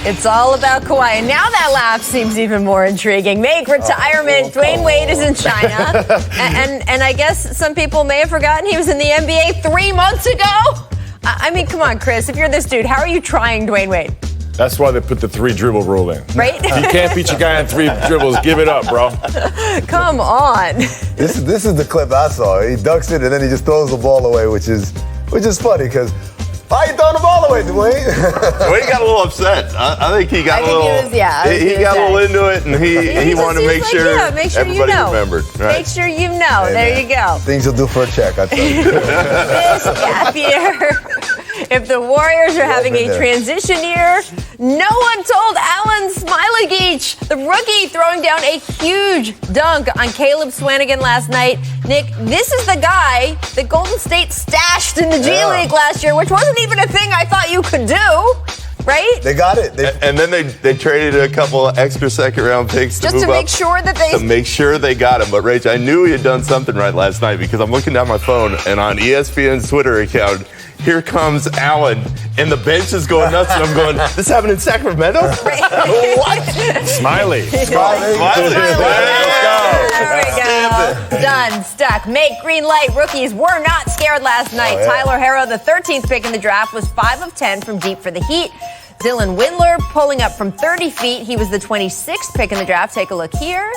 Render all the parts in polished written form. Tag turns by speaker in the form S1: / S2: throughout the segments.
S1: It's all about Kawhi. And now that laugh seems even more intriguing. Make retirement. Dwayne Wade is in China. and I guess some people may have forgotten he was in the NBA 3 months ago. I mean, come on, Chris. If you're this dude, how are you trying Dwayne Wade?
S2: That's why they put the 3 dribble rule in.
S1: Right?
S2: You can't beat your guy in 3 dribbles. Give it up, bro.
S1: Come on.
S3: This is the clip I saw. He ducks it and then he just throws the ball away, which is funny because why you throwing the ball away, Dwayne?
S4: Dwayne got a little upset. I think he got a little. He got a little into it, and he wanted to make sure everybody remembered. Right.
S1: Make sure you know.
S3: Hey,
S1: there
S3: man.
S1: you go.
S3: Things you'll do for a check, I tell you.
S1: This gap year. If the Warriors are having a transition year, no one told Alan Smailagic, the rookie, throwing down a huge dunk on Caleb Swanigan last night. Nick, this is the guy that Golden State stashed in the G League last year, which wasn't even a thing I thought you could do, right?
S3: They got it.
S4: And then they traded a couple of extra second-round picks
S1: just to make sure that they...
S4: To make sure they got him. But, Rach, I knew he had done something right last night because I'm looking down my phone, and on ESPN's Twitter account, here comes Allen, and the bench is going nuts, and I'm going, this happened in Sacramento? What?
S2: Smiley.
S1: There we go. Done. Stuck. Make green light. Rookies were not scared last night. Tyler Herro, the 13th pick in the draft, was 5 of 10 from deep for the Heat. Dylan Windler pulling up from 30 feet. He was the 26th pick in the draft. Take a look here.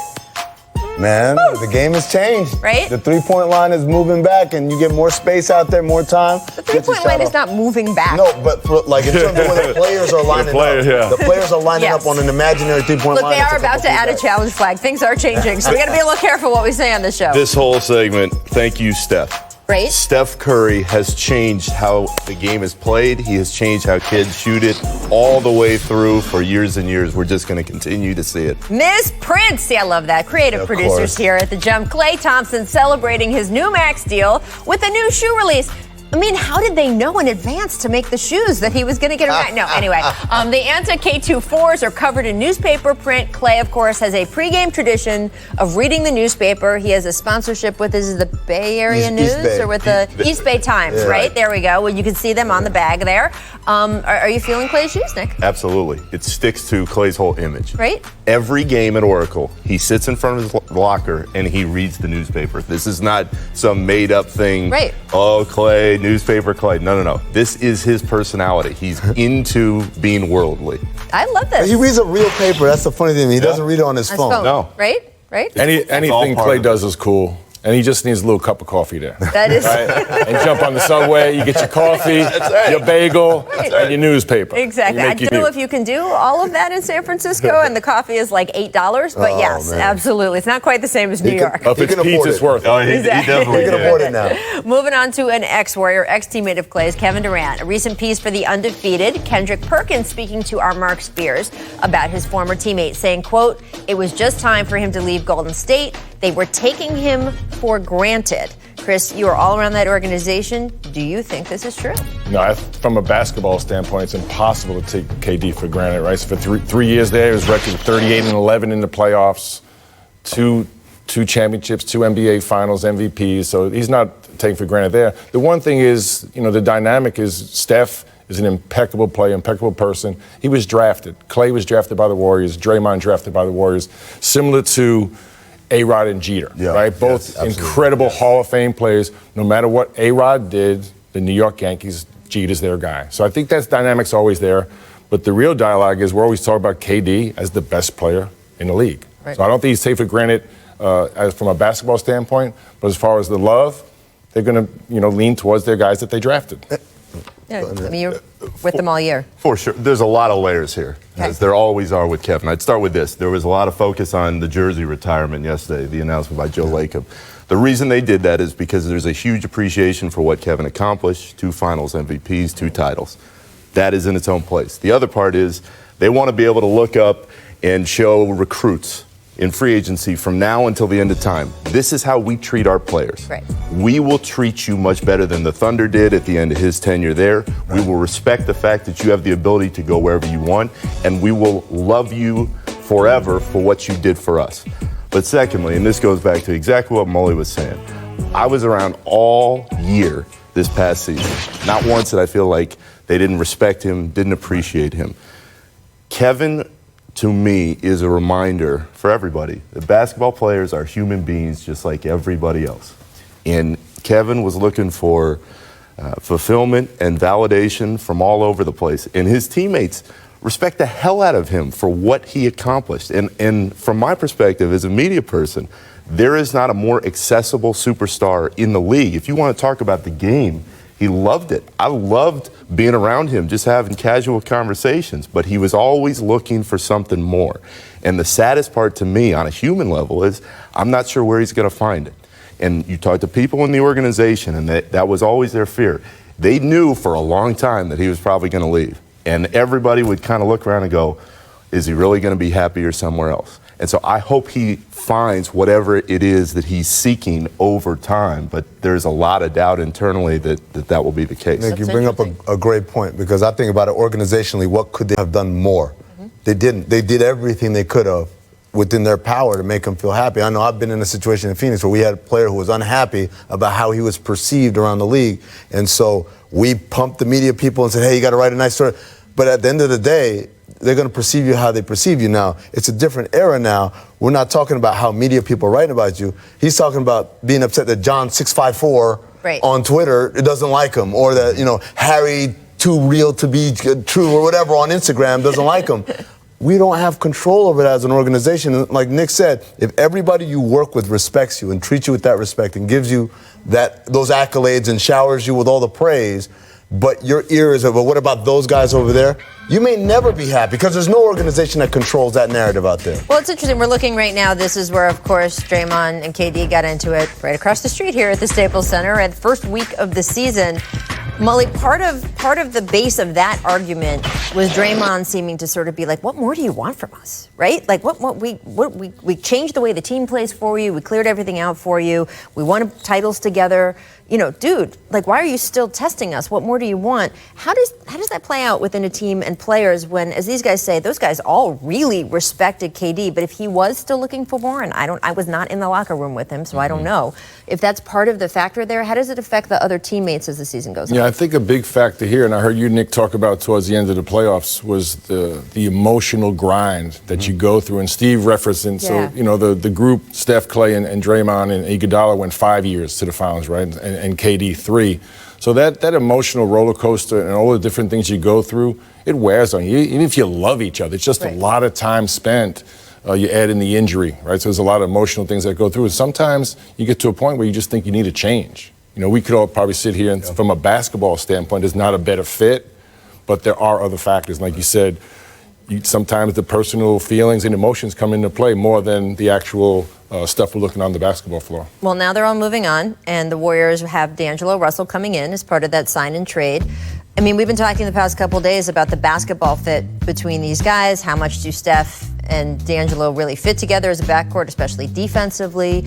S3: Man, the game has changed.
S1: Right?
S3: The three-point line is moving back, and you get more space out there, more time.
S1: The three-point line is not moving back.
S3: No, but in terms of where the players are lining up, the players are lining up on an imaginary three-point line.
S1: Look, they are about to add a challenge flag. Things are changing, so we got to be a little careful what we say on this show.
S4: This whole segment, thank you, Steph.
S1: Right?
S4: Steph Curry has changed how the game is played. He has changed how kids shoot it all the way through for years and years. We're just going to continue to see it.
S1: Ms. Prince, see, I love that. Creative producers here at The Jump. Klay Thompson celebrating his new Max deal with a new shoe release. I mean, how did they know in advance to make the shoes that he was going to get right? No, anyway. The Anta K24s are covered in newspaper print. Klay, of course, has a pregame tradition of reading the newspaper. He has a sponsorship with, is it the Bay Area News or with the East Bay Times, right? There we go. Well, you can see them on the bag there. Are you feeling Klay's shoes, Nick?
S4: Absolutely. It sticks to Klay's whole image.
S1: Right?
S4: Every game at Oracle, he sits in front of his locker and he reads the newspaper. This is not some made-up thing.
S1: Right.
S4: Oh, Klay, newspaper Klay. No. This is his personality. He's into being worldly.
S1: I love this.
S3: He reads a real paper. That's the funny thing. He doesn't read it on his phone.
S4: No.
S1: Right?
S2: Anything Klay does is cool. And he just needs a little cup of coffee there.
S1: That is.
S2: Right? And jump on the subway, you get your coffee, your bagel, and your newspaper.
S1: Exactly. I don't know if you can do all of that in San Francisco, and the coffee is like $8, but yes, absolutely. It's not quite the same as New York.
S2: If it's pizza, it's worth it.
S4: Oh, he definitely
S3: can afford it now.
S1: Moving on to an ex-Warrior, ex-teammate of Klay's, Kevin Durant. A recent piece for The Undefeated, Kendrick Perkins speaking to our Mark Spears about his former teammate, saying, quote, "It was just time for him to leave Golden State. They were taking him for granted." Chris, you are all around that organization. Do you think this is true?
S2: No, from a basketball standpoint, it's impossible to take KD for granted, right? So for three years there, he was record 38-11 in the playoffs, two championships, 2 NBA Finals MVPs. So he's not taken for granted there. The one thing is, the dynamic is Steph is an impeccable player, impeccable person. He was drafted. Klay was drafted by the Warriors. Draymond drafted by the Warriors. Similar to A-Rod and Jeter, right? Both incredible Hall of Fame players. No matter what A-Rod did, the New York Yankees, Jeter's their guy. So I think that dynamic's always there. But the real dialogue is we're always talking about KD as the best player in the league. Right. So I don't think he's taken for granted from a basketball standpoint. But as far as the love, they're going to lean towards their guys that they drafted.
S1: Yeah, I mean, you're with them all year.
S4: For sure. There's a lot of layers here, as there always are with Kevin. I'd start with this. There was a lot of focus on the jersey retirement yesterday, the announcement by Joe Lacob. The reason they did that is because there's a huge appreciation for what Kevin accomplished, 2 finals MVPs, 2 titles. That is in its own place. The other part is they want to be able to look up and show recruits in free agency from now until the end of time. This is how we treat our players.
S1: Right.
S4: We will treat you much better than the Thunder did at the end of his tenure there. Right. We will respect the fact that you have the ability to go wherever you want, and we will love you forever for what you did for us. But secondly, and this goes back to exactly what Mully was saying, I was around all year this past season. Not once did I feel like they didn't respect him, didn't appreciate him. Kevin, to me, is a reminder for everybody that basketball players are human beings just like everybody else. And Kevin was looking for fulfillment and validation from all over the place. And his teammates respect the hell out of him for what he accomplished. And from my perspective as a media person, there is not a more accessible superstar in the league. If you want to talk about the game, he loved it. I loved being around him, just having casual conversations, but he was always looking for something more. And the saddest part to me on a human level is I'm not sure where he's going to find it. And you talk to people in the organization, and that was always their fear. They knew for a long time that he was probably going to leave. And everybody would kind of look around and go, is he really going to be happier somewhere else? And so I hope he finds whatever it is that he's seeking over time. But there's a lot of doubt internally that will be the case.
S3: Nick, you bring up a great point, because I think about it organizationally, what could they have done more? Mm-hmm. They didn't. They did everything they could have within their power to make him feel happy. I know I've been in a situation in Phoenix where we had a player who was unhappy about how he was perceived around the league. And so we pumped the media people and said, hey, you got to write a nice story. But at the end of the day, they're going to perceive you how they perceive you now. It's a different era now. We're not talking about how media people are writing about you. He's talking about being upset that John 654 on Twitter doesn't like him, or that, Harry too real to be true or whatever on Instagram doesn't like him. We don't have control over it as an organization. Like Nick said, if everybody you work with respects you and treats you with that respect and gives you those accolades and showers you with all the praise, but your ear is over, what about those guys over there? You may never be happy, because there's no organization that controls that narrative out there.
S1: Well, it's interesting. We're looking right now. This is where, of course, Draymond and KD got into it right across the street here at the Staples Center at first week of the season. Mully, part of the base of that argument was Draymond seeming to sort of be like, what more do you want from us, right? Like, we changed the way the team plays for you. We cleared everything out for you. We won titles together. Dude, like, why are you still testing us? What more do you want? How does that play out within a team and players when, as these guys say, those guys all really respected KD, but if he was still looking for more, and I was not in the locker room with him, so I don't know. If that's part of the factor there, how does it affect the other teammates as the season goes on?
S2: Yeah, I think a big factor here, and I heard you, Nick, talk about towards the end of the playoffs, was the emotional grind that you go through. And Steve referencing, the group, Steph, Clay, and Draymond and Iguodala went 5 years to the finals, right? And KD 3. So that emotional roller coaster and all the different things you go through, it wears on you. Even if you love each other, it's just a lot of time spent. You add in the injury, right? So there's a lot of emotional things that go through. And sometimes you get to a point where you just think you need a change. We could all probably sit here and from a basketball standpoint, it's not a better fit, but there are other factors. Like you said, sometimes the personal feelings and emotions come into play more than the actual stuff we're looking on the basketball floor.
S1: Well, now they're all moving on, and the Warriors have D'Angelo Russell coming in as part of that sign and trade. I mean, we've been talking the past couple of days about the basketball fit between these guys. How much do Steph and D'Angelo really fit together as a backcourt, especially defensively?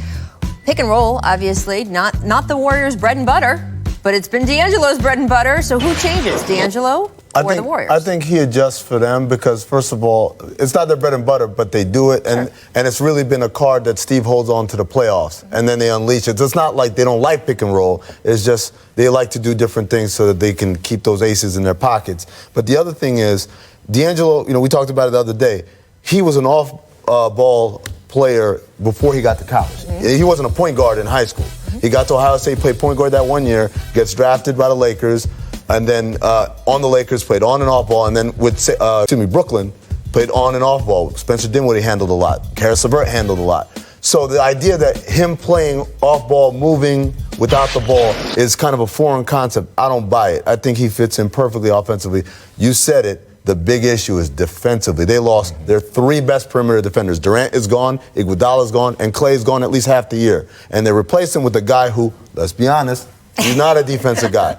S1: Pick and roll, obviously, not the Warriors' bread and butter, but it's been D'Angelo's bread and butter. So who changes, D'Angelo or the Warriors?
S3: I think he adjusts for them because, first of all, it's not their bread and butter, but they do it. And it's really been a card that Steve holds on to the playoffs. And then they unleash it. It's not like they don't like pick and roll. It's just they like to do different things so that they can keep those aces in their pockets. But the other thing is, D'Angelo, we talked about it the other day, he was an off-ball player before he got to college. He wasn't a point guard in high school. He got to Ohio State, played point guard that 1 year, gets drafted by the Lakers, and then on the Lakers played on and off ball, and then with Brooklyn played on and off ball. Spencer Dinwiddie handled a lot. Karis LeVert handled a lot. So the idea that him playing off ball, moving without the ball is kind of a foreign concept. I don't buy it. I think he fits in perfectly offensively. You said it. The big issue is defensively. They lost their 3 best perimeter defenders. Durant is gone, Iguodala is gone, and Clay is gone at least half the year. And they replaced him with a guy who, let's be honest, he's not a defensive guy.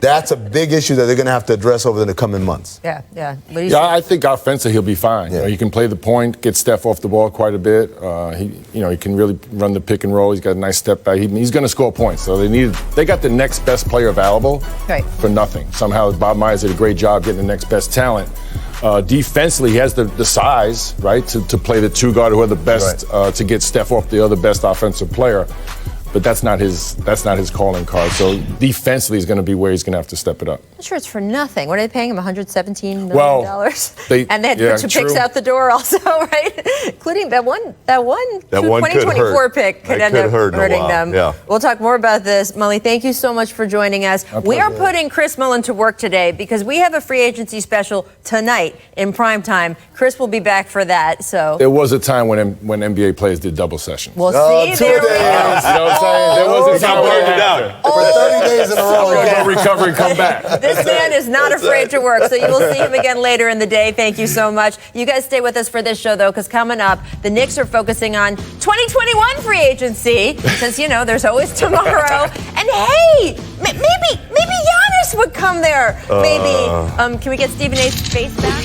S3: That's a big issue that they're going to have to address over the coming months.
S1: Yeah.
S2: I think offensively he'll be fine.
S3: Yeah.
S2: He can play the point, get Steph off the ball quite a bit. He can really run the pick and roll. He's got a nice step back. He's going to score points. So they got the next best player available for nothing. Somehow Bob Myers did a great job getting the next best talent. Defensively, he has the size, right, to play the 2 guard who are the best to get Steph off the other best offensive player. but that's not his calling card. So defensively, he's going to be where he's going to have to step it up.
S1: I'm sure it's for nothing. What are they paying him? $117 million.
S2: Well,
S1: and they had to put your picks out the door, also, right? Including that one 2024 pick could end up hurting them.
S4: Yeah.
S1: We'll talk more about this. Mully, thank you so much for joining us. We are putting Chris Mullin to work today because we have a free agency special tonight in prime time. Chris will be back for that. So
S2: there was a time when NBA players did double sessions.
S1: We'll see. There we go.
S2: You know what I'm saying? There was a time where
S3: For 30 days in a row.
S2: Recovery, come back.
S1: This man is not afraid to work, so you will see him again later in the day. Thank you so much. You guys stay with us for this show, though, because coming up, the Knicks are focusing on 2021 free agency, since, you know, there's always tomorrow. And hey, maybe Giannis would come there. Maybe. Can we get Stephen A's face back?